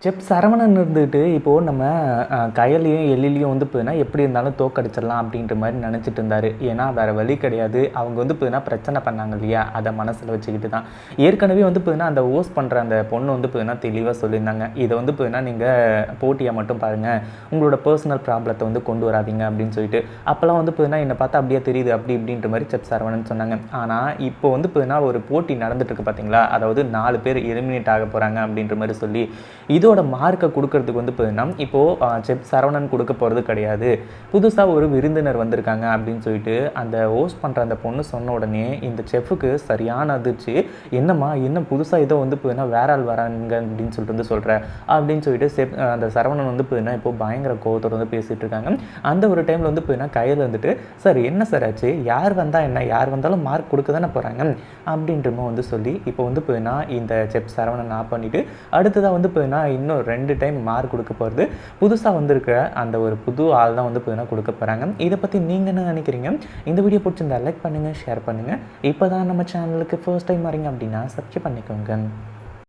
செப் சரவணன் இருந்துட்டு இப்போது நம்ம கயலையும் எழிலையும் வந்து போதுனா எப்படி இருந்தாலும் தோக்கடிச்சிடலாம் அப்படின்ற மாதிரி நினச்சிட்டு இருந்தார். ஏன்னா வேறு வழி கிடையாது. அவங்க வந்து போதுனா பிரச்சனை பண்ணாங்க இல்லையா, அதை மனசில் வச்சுக்கிட்டு தான். ஏற்கனவே வந்து போதுனா அந்த ஹோஸ்ட் பண்ணுற அந்த பொண்ணு வந்து போதுனா தெளிவாக சொல்லியிருந்தாங்க, இதை வந்து போதுனா நீங்கள் போட்டியை மட்டும் பாருங்கள், உங்களோட பர்சனல் ப்ராப்ளத்தை வந்து கொண்டு வராதிங்க அப்படின்னு சொல்லிட்டு. அப்போல்லாம் வந்து போதுனா என்னை பார்த்தா அப்படியே தெரியுது அப்படி இப்படின்ற மாதிரி செப் சரவணன் சொன்னாங்க. ஆனால் இப்போ வந்து போதுனா ஒரு போட்டி நடந்துட்டுருக்கு பார்த்தீங்களா, அதாவது 4 பேர் எலிமினேட் ஆக போகிறாங்க அப்படின்ற மாதிரி சொல்லி இதோட மார்க்கை கொடுக்கறதுக்கு வந்து பார்த்தீங்கன்னா இப்போது செப் சரவணன் கொடுக்க போகிறது கிடையாது, புதுசாக ஒரு விருந்தினர் வந்திருக்காங்க அப்படின்னு சொல்லிட்டு அந்த ஹோஸ்ட் பண்ணுற அந்த பொண்ணு சொன்ன உடனே இந்த செஃப்புக்கு சரியான அதிர்ச்சி. என்னம்மா என்ன புதுசாக ஏதோ வந்து பார்த்தீங்கன்னா வேற ஆள் வராங்க அப்படின்னு சொல்லிட்டு வந்து சொல்கிறேன் அப்படின்னு சொல்லிட்டு அந்த சரவணன் வந்து பார்த்தீங்கன்னா இப்போ பயங்கர கோவத்தோடு வந்து பேசிகிட்டு இருக்காங்க. அந்த ஒரு டைமில் வந்து பார்த்தீங்கன்னா கையில் வந்துட்டு சார் என்ன சார் ஆச்சு, யார் வந்தால் என்ன, யார் வந்தாலும் மார்க் கொடுக்க தானே போகிறாங்க அப்படின்றமோ வந்து சொல்லி இப்போ வந்து பார்த்தீங்கன்னா இந்த செப் சரவணன் ஆஃப் பண்ணிவிட்டு அடுத்ததாக வந்து பார்த்தீங்கன்னா இன்னும் 2 டைம் மார்க் கொடுக்க போகிறது புதுசாக வந்திருக்கிற அந்த ஒரு புது ஆள் தான் வந்து பார்த்தீங்கன்னா கொடுக்க போகிறாங்க. இதை பற்றி நீங்கள் என்ன நினைக்கிறீங்க? இந்த வீடியோ பிடிச்சிருந்தா லைக் பண்ணுங்கள், ஷேர் பண்ணுங்கள். இப்போ தான் நம்ம சேனலுக்கு ஃபர்ஸ்ட் டைம் வரீங்க அப்படின்னா சப்ஸ்கிரைப் பண்ணிக்கோங்க.